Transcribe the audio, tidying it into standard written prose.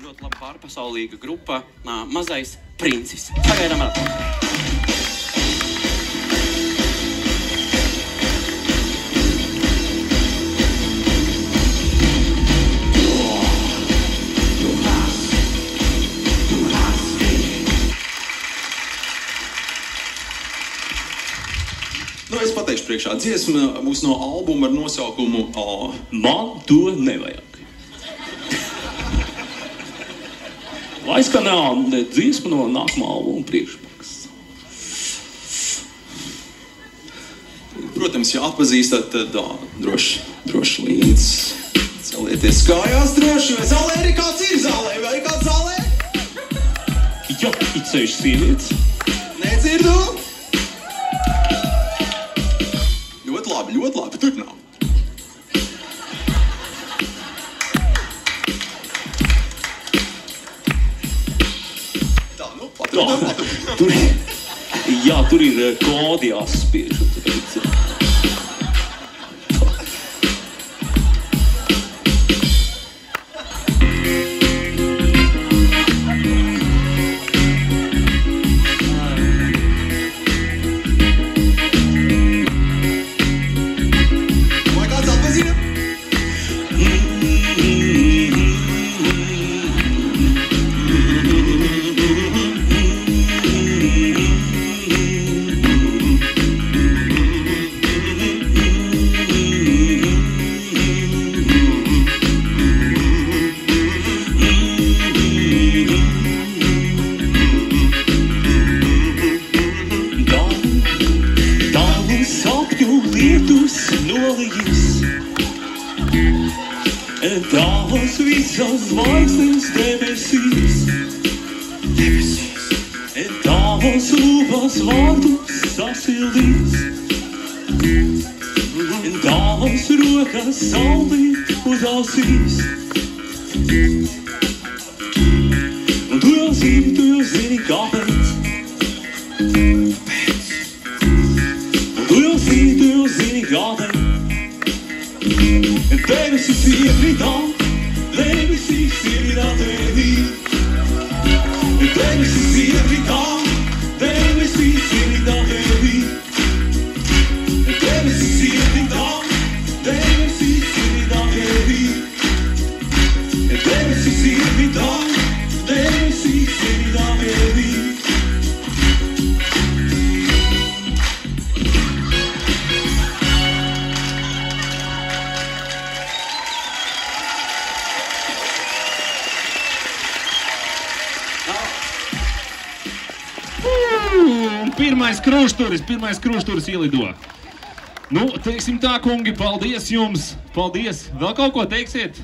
ļoti laba pārpasaulīga grupa Mazais princis. Pagaidām ar Es pateikšu priekšā, dziesma būs no albuma ar nosaukumu Man to nevajag. Lai skanā dziesma no nākamā albuma priekšmaksas. Protams, ja atpazīstat, tad droši līdz celieties kājās droši, vai zālē arī kāds ir zālē, vai kāds zālē? Ja, it sevišķi sievietes. Nedzirdu? Ļoti labi, turpinām. Tā, paturpinām. Jā, tur ir kodi jāspiež. Tavas visas zvaigznes debesīs, tavas lūpas vārdus sasildīs, tavas rokas saldīt uz ausīs. Un tu jau zini, kāpēc. Un tu jau zini, kāpēc. Debesis iekrita tevi. Debesis iekrita tevi. Debesis iekrita tevi. Debesis iekrita tevi. Debesis iekrita tevi. Pirmais krušturis ielido. Nu, teiksim tā, kungi, paldies jums. Paldies. Vēl kaut ko teiksiet?